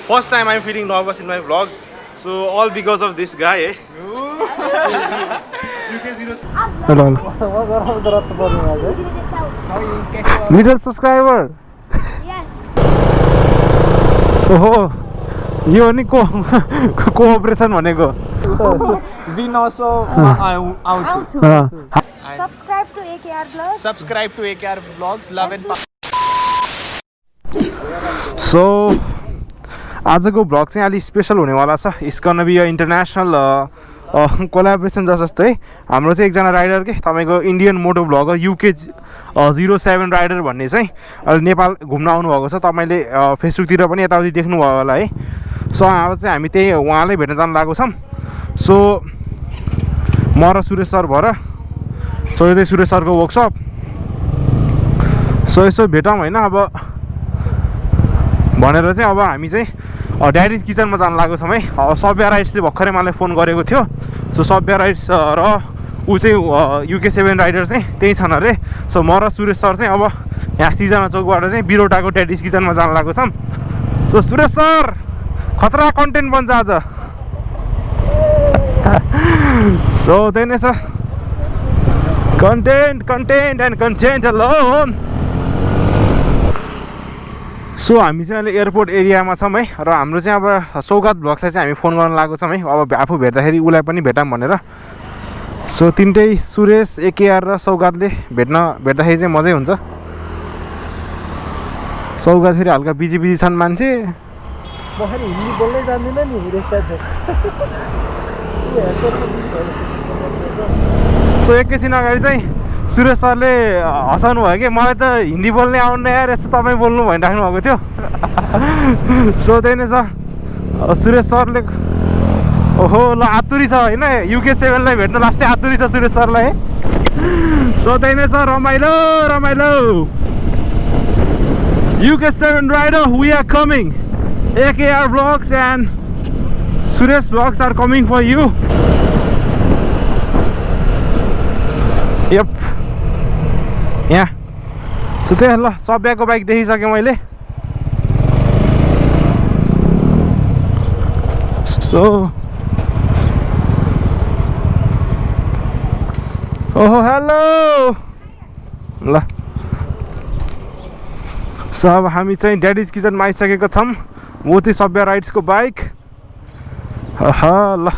First time I'm feeling nervous in my vlog. So all because of this guy, eh? Hello. Little subscriber. Yes. Oh, यो नि cooperation भनेको Zin also out. Subscribe to AKR Vlogs. Subscribe to AKR Vlogs. Love and power. So आजको vlog चाहिँ अलिक special हुनेवाला छ. It's gonna be international collaboration जस्तो है. हाम्रो चाहिँ एकजना राइडर के तपाईँको इन्डियन मोटो भ्लगर युके 07 राइडर भन्ने चाहिँ अहिले नेपाल घुम्न आउनुभएको छ. तपाईँले फेसबुकतिर पनि यताउति देख्नुभयो होला है. सो अब चाहिँ हामी त्यही उहाँलाई भेट्न जान लागेको छौँ. सो म र सुरेश सर भएर सो यो चाहिँ सुरेश सरको वर्कसप. सो यसो भेटौँ होइन अब भनेर चाहिँ अब हामी चाहिँ ड्याडिज किचनमा जान लागेको छौँ है. सभ्य राइड्सले भर्खरै मलाई फोन गरेको थियो. सो सभ्य राइड्स र ऊ चाहिँ युके 7 राइडर चाहिँ त्यही छन् अरे. सो म र सुरेश सर चाहिँ अब यहाँ सिजना चौकबाट चाहिँ बिरोटाको ड्याडिज किचनमा जान लागेको छौँ. सो सुरेश सर खतरा कन्टेन्ट बन्छ आज. सो त्यही नै छ content and content alone. So हामी चाहिँ अहिले एयरपोर्ट एरियामा छौँ है. र हाम्रो चाहिँ अब सौगात भ्लग्सलाई चाहिँ हामी फोन गर्न लागेको छौँ है. अब आफू भेट्दाखेरि उसलाई पनि भेटौँ भनेर. सो तिनटै सुरेश एकेआर र सौगातले भेट्दाखेरि चाहिँ मजै हुन्छ. सौगात फेरि हल्का बिजी छन् मान्छे. हिन्दी बोल्दै जान्दिनँ नि सो एकैछिन अगाडि चाहिँ सुरेश सरले हँसाउनु भयो कि मलाई त हिन्दी बोल्ने आउनु यार यस्तो तपाईँ बोल्नु भनिराख्नु भएको थियो. सो त्यही नै छ सुरेश सरले. ओहो ल आतुरी छ होइन युके 7लाई भेट्न लास्टै आतुरी छ सुरेश सरलाई. सो त्यही नै छ रमाइलो UK 7 rider we are coming. AKR Vlogs and Suresh Vlogs are coming for you. Yep. Yeah. So त्यही ल सभ्यको बाइक देखिसकेँ मैले. सो ओहो हेलो ल. सो अब हामी चाहिँ ड्याडिज किचनमा आइसकेको छौँ. वो चाहिँ सभ्य राइड्सको बाइक. ल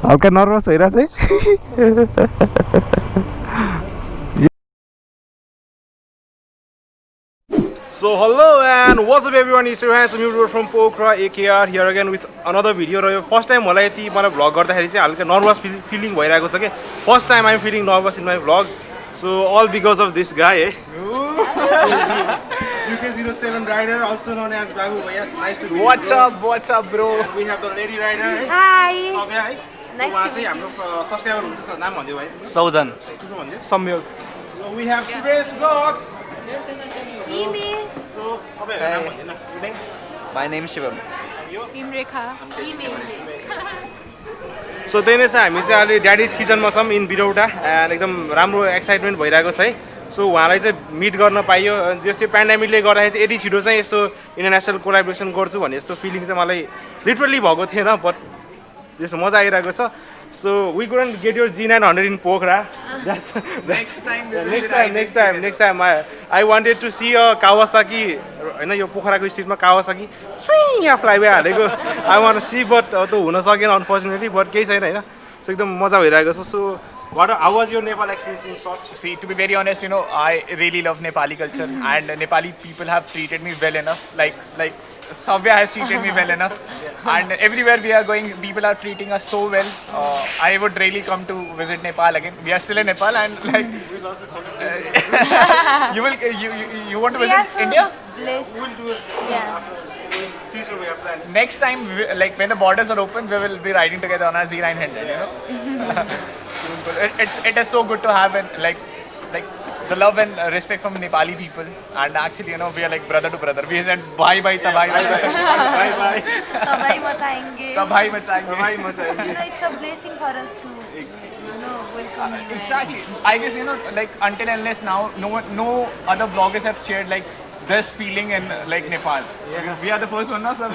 हल्का नर्भस भइरहेको चाहिँ. So hello and what's up everyone, it's your handsome YouTuber from Pokhara AKR here again with another video. र यो फर्स्ट टाइम मलाई यति मलाई भ्लग गर्दाखेरि चाहिँ हल्का नर्भस फिलिङ भइरहेको छ कि first time I'm feeling nervous in my vlog. So all because of this guy है. UK 07 rider also known as Babu Bhaiya. Nice to meet you. What's up bro? And we have the lady rider. Hi. Sabya है. Nice to meet you. हाम्रो subscriber हुन्छ त नाम भन्दियो भाइ. Sauzan. के भन्दियो? Samyog. So we have Suresh Vlogs. Imi. So तपाईहरुको नाम भन्दिनु न. My name is Shivam. Imrekha. Imi. So त्यही नै छ हामी चाहिँ अहिले ड्याडिज किचनमा छौँ इन बिरौटा. एन्ड एकदम राम्रो एक्साइटमेन्ट भइरहेको छ है. सो उहाँलाई चाहिँ मिट गर्न पाइयो. जस्तै पेन्डेमिकले गर्दाखेरि चाहिँ यति छिटो चाहिँ यस्तो इन्टरनेसनल कोलाबोरेसन गर्छु भन्ने यस्तो फिलिङ चाहिँ मलाई लिटरली भएको थिएन. बट त्यस्तो मजा आइरहेको छ. So we couldn't get your G900 इन Pokhara. Next time I wanted to see a Kawasaki होइन यो पोखराको स्ट्रिटमा कावासाकी यहाँ फ्लाइवे हालेको आई वान्ट सी. बट त्यो हुन सकेन अनफर्चुनेटली. बट केही छैन होइन. सो एकदम मजा भइरहेको छ. So how was your Nepal experience in short? See, to be very honest, I really love Nepali culture and Nepali people have treated me well enough. Like Savya has treated me well enough. And everywhere we are going, people are treating us so well. I would really come to visit Nepal again. We are still in Nepal and like We'll also come to visit. you want to visit India? Blessed. We'll do a Yeah. future we are planning. Next time, like when the borders are open, we will be riding together on our Z900. It is so good to have like the love and respect from Nepali people, and actually we are like brother to brother. We said bye bye tabai bye Bye. Tabai machayenge. tabai machayenge. Bye, Machayenge. It's a blessing for us to, welcome you. Exactly. I guess like until unless now no other vloggers have shared like this feeling in like Nepal. We are the first one now, sir.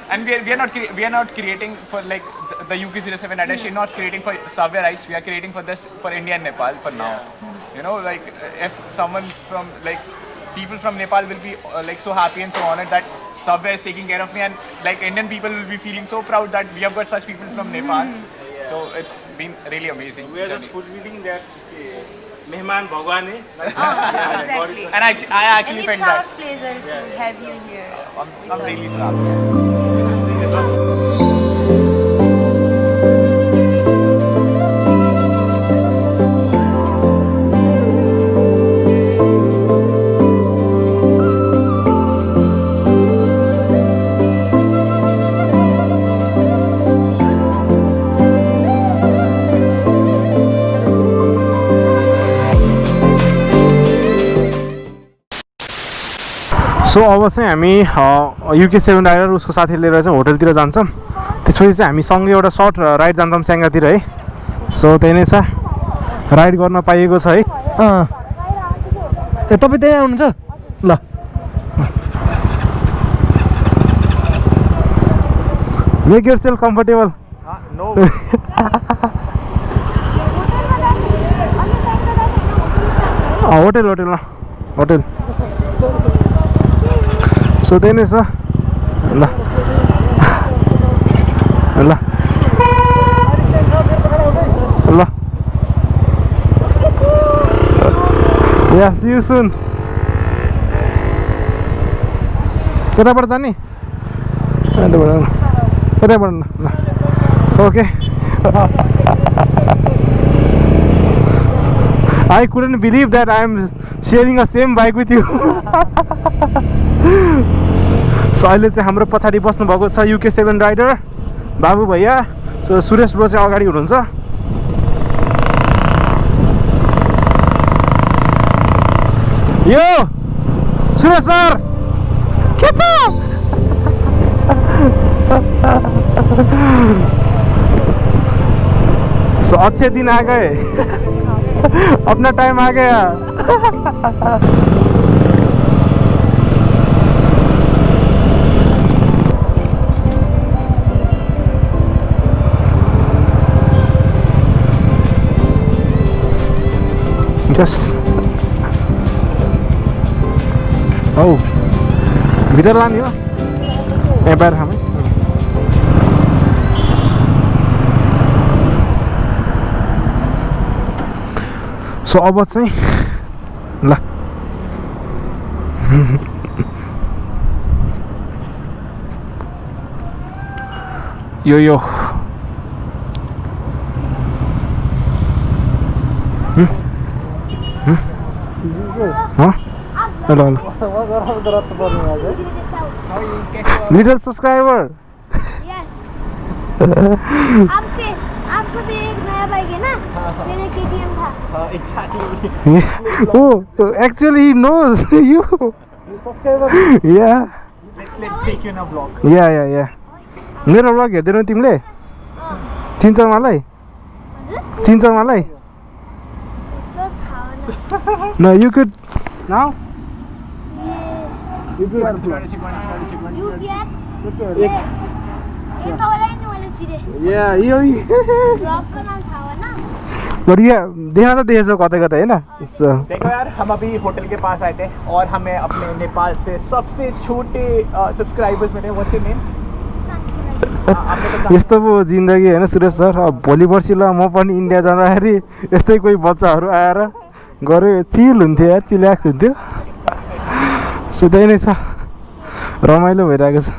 And we are not creating for like the UK07 edition. Not creating for Savya rights. We are creating for this for India and Nepal for now. You know, like if someone from like people from Nepal will be like so happy and so honored that Savya is taking care of me, and like Indian people will be feeling so proud that we have got such people from Nepal. So it's been really amazing. We are just fulfilling that Mehman Bhagwan. Exactly. And I actually And felt it's our that. pleasure to have you here. I'm really so happy. So अब चाहिँ हामी UK7 rider उसको साथी लिएर चाहिँ होटलतिर जान्छौँ त्यसपछि चाहिँ हामी सँगै एउटा सर्ट राइड जान्छौँ स्याङ्गातिर है सो त्यही नै छ राइड गर्न पाइएको छ है ए तपाईँ त्यहीँ आउनुहुन्छ ल make your self comfortable No. Hotel hotel hotel so त्यही नै छ ल ल ल या सी यू सुन कताबाट जाने यताबाट ल okay I couldn't believe that I am sharing a same bike with you. So अहिले चाहिँ हाम्रो पछाडि बस्नु भएको छ UK7 राइडर बाबु भैया सो सुरेश ब्रो चाहिँ अगाडि हुनुहुन्छ यो सुरेश सर के छ सो अच्छे दिन आ गए अपना टाइम आ गया यस औ भित्र लाने हो ए बाहिर हामी सो अब चाहिँ ल यो हेलो लिटल सब्सक्राइबर यस आपको तो एक नया बाइक है ना मेरा KTM था Oh, actually he knows you. Yeah. Let's take you in a vlog. Yeah. मेरो vlog हेर्दैनौ तिमीले? चिन्छौ मलाई? चिन्छौ मलाई? तो था ना No, you could now. ये तो वाला ही नहीं वाला चीज़ Yeah, यो ब्लॉग का नाम था ना बढ़िया देखा तो देख जो कते कते है ना So देखो यार हम अभी होटल के पास आए थे और हमें अपने नेपाल से सबसे छोटे सब्सक्राइबर्स मिले. What's your name? यस्तो पो जिन्दगी होइन सुरेश सर अब भोलि पर्सि ल म पनि इन्डिया जाँदाखेरि यस्तै कोही बच्चाहरू आएर गऱ्यो चिल हुन्थ्यो यार चिल्याक्स हुन्थ्यो सो त्यही नै छ रमाइलो भइरहेको छ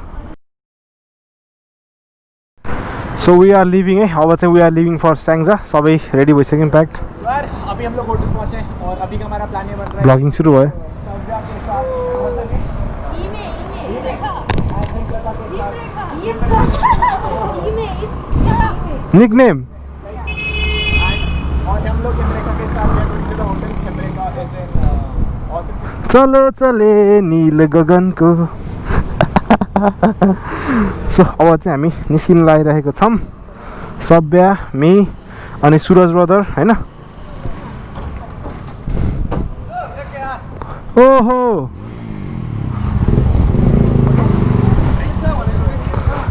सो वी आर लिभिङ है अब चाहिँ we are living for Syangja सबै रेडी भइसक्यौँ प्याक्ड यार अभी हम लोग होटल पहुंचे और अभी का हमारा प्लान ये बन रहा है ब्लगिङ सुरु भयो सव्या के साथ निकनेम और हम लोग अमेरिका के साथ hotel America is in awesome city. चलो चले नील गगनको सो अब चाहिँ हामी निस्किन लागिरहेको छौँ सव्या मी अनि सुरज ब्रदर होइन ओहो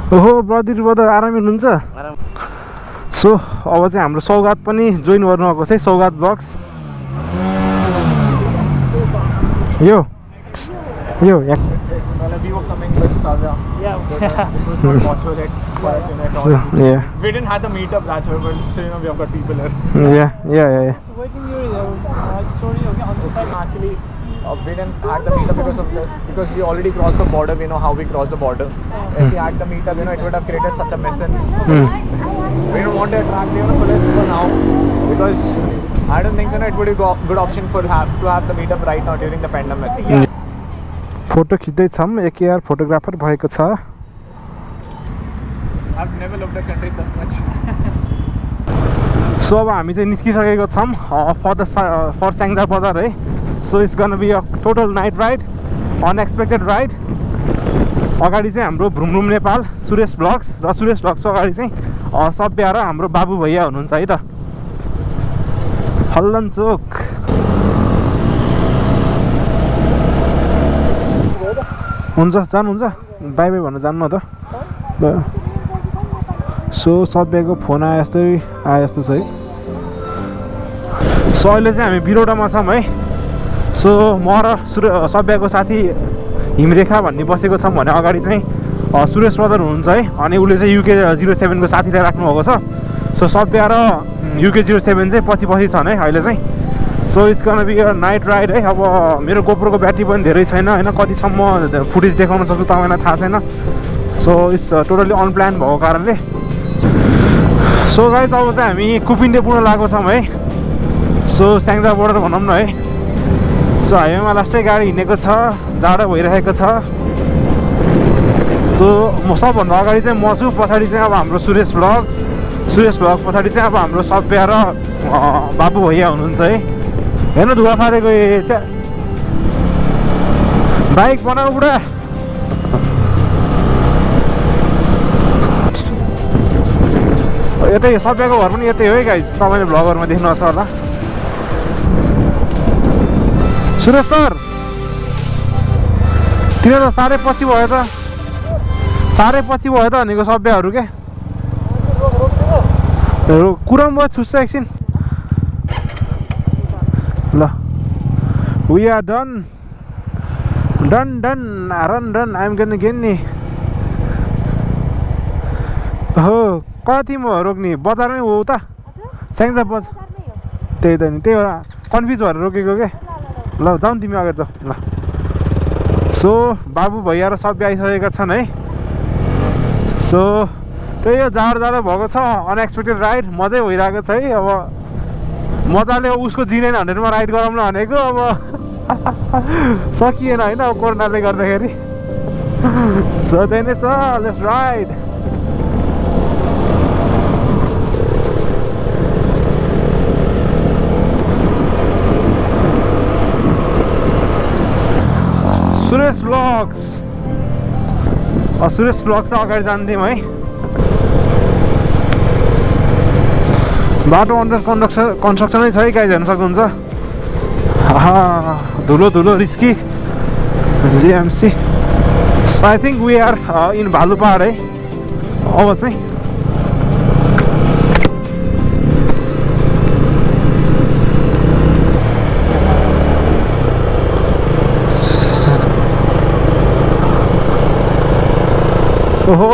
ओहो ब्रदर आरामै हुनुहुन्छ? सो अब चाहिँ हाम्रो सौगात पनि जोइन गर्नुभएको छ है, सौगात ब्लग्स। यो We were coming with Savya. Yeah. It was not possible for us at all. Yeah. We didn't have the meetup, that's why, but still, we have got people here. Yeah. Waiting your story on this time. Actually, we didn't had the meetup because of this, because we already crossed the border. We know how we crossed the border. If we had the meetup, it would have created such a mess. We don't want to attract the police for now, because I don't think so. It would be a good option to have the meetup right now during the pandemic. Photo खिच्दैछौँ, AKR photographer भएको छ। I've never loved a country this much. So अब हामी चाहिँ निस्किसकेको छौँ for Syangja बजार है। So it's gonna be a total night ride, unexpected ride. अगाडि चाहिँ हाम्रो भ्रुमभ्रुम नेपाल सुरेश ब्लग्स, र सुरेश ब्लग्सको अगाडि चाहिँ सभ्या र हाम्रो बाबु भैया हुनुहुन्छ है त, हल्लन चोक। हुन्छ जानुहुन्छ? बाई बाई भन्न जानु न त। सो सभ्यको फोन आए जस्तो छ है। सो अहिले चाहिँ हामी बिरौटामा छौँ है। सो म र सभ्यको साथी हिमरेखा भन्ने बसेको छौँ भने अगाडि चाहिँ सुरेश ब्रदर हुनुहुन्छ है, अनि उसले चाहिँ UK 07 को साथीलाई राख्नुभएको छ। सो सभ्य र UK 07 चाहिँ पछि छन् है अहिले चाहिँ। So it's gonna be a night ride है। अब मेरो गोप्रोको ब्याट्री पनि धेरै छैन होइन, कतिसम्म फुटेज देखाउन सक्छु तपाईँलाई थाहा छैन। सो इट्स टोटली अनप्लान भएको कारणले। सो गाइस अब चाहिँ हामी कुपिन्डे पुग्न लागेको छौँ है। सो स्याङ्जा बोर्डर भनौँ न है। सो हाइवेमा लास्टै गाडी हिँडेको छ, जाडो भइरहेको छ। सो म सबभन्दा अगाडि चाहिँ म छु, पछाडि चाहिँ अब हाम्रो सुरेश ब्लग, पछाडि चाहिँ अब हाम्रो सभ्या र बाबु भैया हुनुहुन्छ है। हेर्नु धुवा फालेको चाहिँ बाइक बनाऊ बुढा। यतै सभ्याको घर पनि यतै हो है गाइस, तपाईँले भ्लगहरूमा देख्नुहुन्छ होला। सुरेश सर तिनीहरू त साह्रै पछि भयो त भनेको सभ्यहरू के। कुराम भयो छुस्छ एकछिन ल। वी आर डन रन आइएम गर्न गेन्ने हो। कतिमा रोक्ने? बजारमै हो त स्याङ्जा बजार, त्यही त नि, त्यही भएर कन्फ्युज भएर रोकेको के। ल जाउँ तिमी अगाडि जाऊ ल। सो बाबु भैया र सभ्य आइसकेका छन् है। सो त्यही हो, जाडो भएको छ, अनएक्सपेक्टेड राइड मजै भइरहेको छ है। अब मजाले उसको G900मा राइड गराउँला भनेको, अब सकिएन होइन अब कोरोनाले गर्दाखेरि। सो त्यही नै छ, लेट्स राइड। सुरेश ब्लग्स अगाडि जान्थ्यौँ है। बाटो अन्डर कन्स्ट्रक्सनै छ है गाइज, हेर्न सक्नुहुन्छ। धुलो risky JMC। I think we are in Bhalupahad है अब चाहिँ। ओहो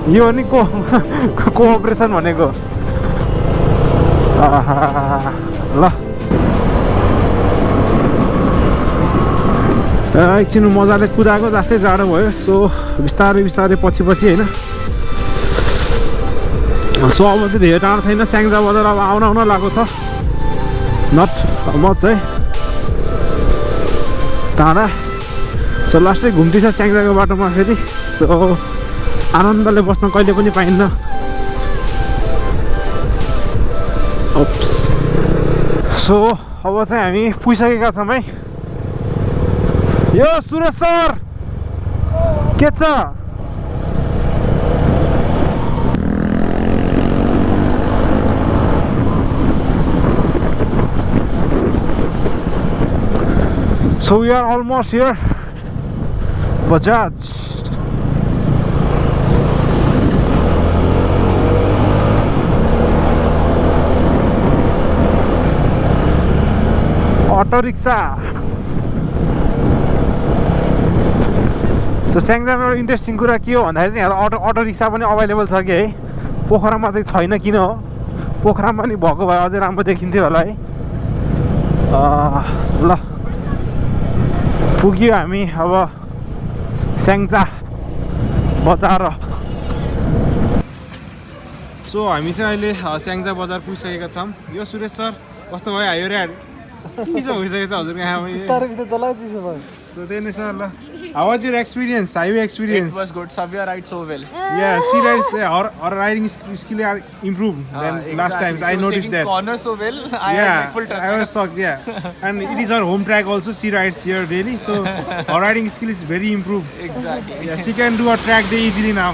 यो नि कोअपरेसन भनेको। ल एकछिन मजाले कुदाएको जस्तै जाडो भयो। सो बिस्तारै पछि होइन। सो अब चाहिँ धेरै टाढो छैन, स्याङ्जा बजार अब आउन लागेको छ, नट मच है टाढा। सो लास्टै घुम्ती छ स्याङ्जाको बाटोमा फेरि। सो आनन्दले बस्न कहिले पनि पाइन्न। सो अब चाहिँ हामी पुगिसकेका छौँ है। यो सुरेश सर के छ? So we are almost here. Bajaj. Auto rickshaw so स्याङ्जामा एउटा इन्ट्रेस्टिङ कुरा के हो भन्दाखेरि चाहिँ यहाँ अटो रिक्सा पनि अभाइलेबल छ कि है पोखरामा चाहिँ छैन किन हो पोखरामा पनि भएको भए अझै राम्रो देखिन्थ्यो होला है ल पुग्यो हामी अब स्याङ्जा बजार सो हामी चाहिँ अहिले स्याङ्जा बजार पुगिसकेका छौँ यो सुरेश सर कस्तो भयो हायो रे चिसो भइसकेको छ हजुरको यहाँ सो त्यही नै सर ल How was your experience? Highway experience? It was good. Savya rides so well. Yeah, she rides. Her riding skill are improved than last times. I noticed that. Corners so well. I Yeah, had full trust. I was shocked. Yeah, and it is her home track also. She rides here daily, so her riding skill is very improved. Exactly. Yeah, she can do a track day easily now.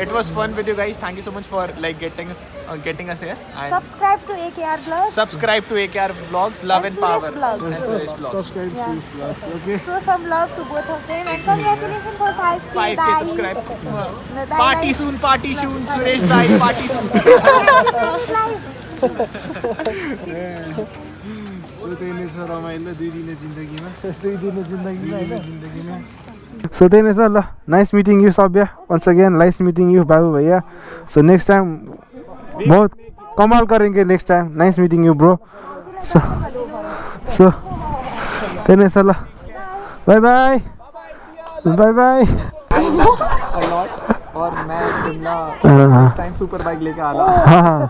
It was fun with you guys. Thank you so much for like getting us here. And Subscribe to AKR Vlogs. subscribe to AKR Vlogs, Love and Suresh Power. Vlogs. And Suresh Vlogs. Subscribe to this vlog. Okay. Show some love to both of them and congratulations for 5K. 5K Bye. subscribe. Bye. Party soon, Suresh bhai, party soon. So त्यही नै छ रमाइलो दुई दिने जिन्दगीमा so त्यही नै छ ल नाइस मिटिङ यु सभ्य once again nice meeting you बाबु भैया सो नेक्स्ट टाइम बहुत कमाल करेंगे next time nice meeting you bro so त्यही नै छ ल बाई बाई बाई बाई और मैं next time super bike लेके आ रहा हूँ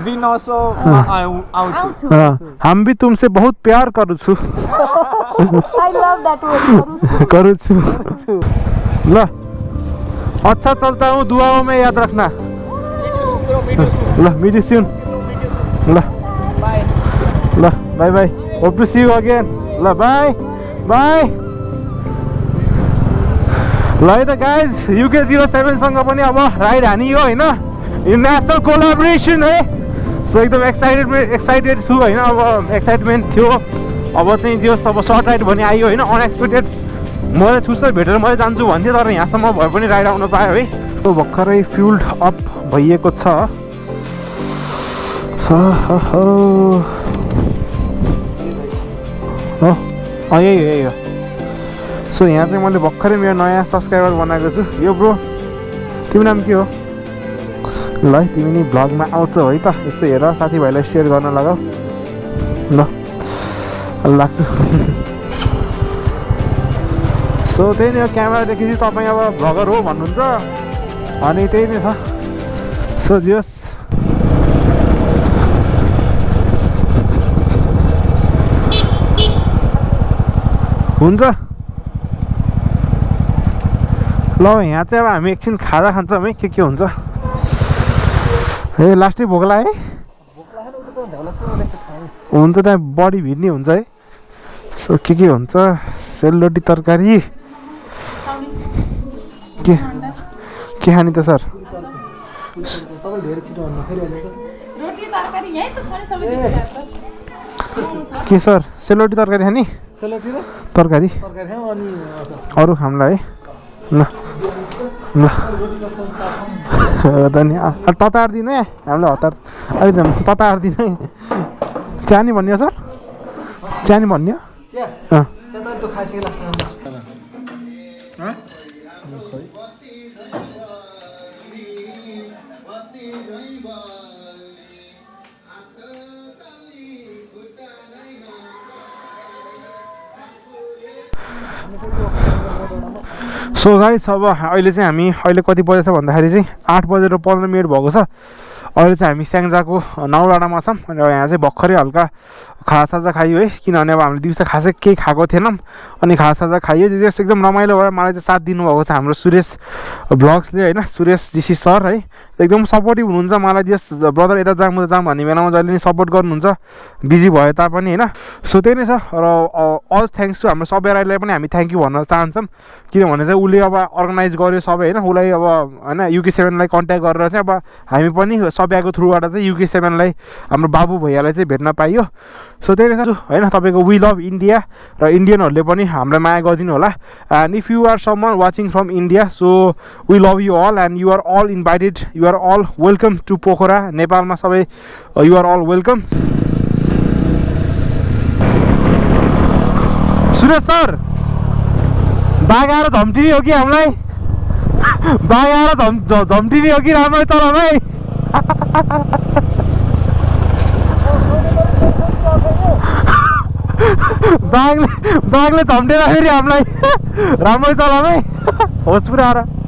Z900 हम भी तुमसे बहुत प्यार करू छु I love that word. करू छु ल अच्छा चलता हूँ दुआओं में याद रखना ल मीट यू सून ल ल bye bye hope to see you again ल बाई बाई ल है त गाइज UK07 सँग पनि अब राइड हानियो होइन नेसनल कोलाबोरेसन है सो एकदम एक्साइटेड छु होइन अब एक्साइटमेन्ट थियो अब चाहिँ जे होस् अब सर्ट राइड भने आयो होइन अनएक्सपेक्टेड मैले छुस भेटेर मैले जान्छु भन्थेँ तर यहाँसम्म भए पनि राइड आउनु पायो है त्यो भर्खरै फ्युल्ड अप भइएको छ यही हो सो यहाँ चाहिँ मैले भर्खरै मेरो नयाँ सब्सक्राइबर बनाएको छु यो ब्रो तिम्रो नाम के हो ल है तिमी नि भ्लगमा आउँछौ है त यसो हेर साथीभाइलाई सेयर गर्न लगाऊ ल लाग्छु सो त्यही नै हो क्यामेरा देखेपछि तपाईँ अब भ्लगर हो भन्नुहुन्छ अनि त्यही नै छ सो जस हुन्छ ल यहाँ चाहिँ अब हामी एकछिन खाजा खान्छौँ है के हुन्छ ए लास्टै भोक लाग्यो है हुन्छ त्यहाँ बडी भिड्ने हुन्छ है सो के हुन्छ सेलरोटी तरकारी के खाने त सर के सर सेलरोटी तरकारी खाने तरकारी अरू खामलाई है ल ल धन्यवाद ततार दिनु है हामीलाई हतार अहिले ततार दिनु है चानी भन्ने सर चानी भन्ने सो गाइस अब अहिले चाहिँ हामी अहिले कति बजेछ भन्दाखेरि चाहिँ 8:15 भएको छ अहिले चाहिँ हामी स्याङ्जाको नौडाँडामा छौँ र यहाँ चाहिँ भर्खरै हल्का खाजासाजा खायो है किनभने अब हामीले दिउँसो खासै केही खाएको थिएनौँ अनि खाजासाजा खायो जस एकदम रमाइलो भयो मलाई चाहिँ साथ दिनुभएको छ हाम्रो सुरेश भ्लग्सले होइन सुरेश जीसी सर है एकदम सपोर्टिभ हुनुहुन्छ मलाई जस ब्रदर यता जाम उता जाम भन्ने बेलामा जहिले नि सपोर्ट गर्नुहुन्छ बिजी भए तापनि होइन सो त्यही नै छ र अल थ्याङ्क्स टु हाम्रो सबै राईलाई पनि हामी थ्याङ्क यू भन्न चाहन्छौँ किनभने चाहिँ उसले अब अर्गनाइज गर्यो सबै होइन उसलाई अब होइन UK7लाई कन्ट्याक्ट गरेर चाहिँ अब हामी पनि सब्याको थ्रुबाट चाहिँ UK7लाई हाम्रो बाबु भैयालाई चाहिँ भेट्न पाइयो सो त्यही नै छ होइन तपाईँको वी लभ इन्डिया र इन्डियनहरूले पनि हामीलाई माया गरिदिनु होला and if you are someone watching from India so we love you all and you are all invited you are all welcome to Pokhara नेपालमा सबै you are all welcome Suresh sir बाघ आएर झम्टिने हो कि हामीलाई बाघ आएर झम्टिने हो कि राम्रै तलमै बाघले झम्टेर फेरि हामीलाई राम्रै तलमै होस् पुऱ्याएर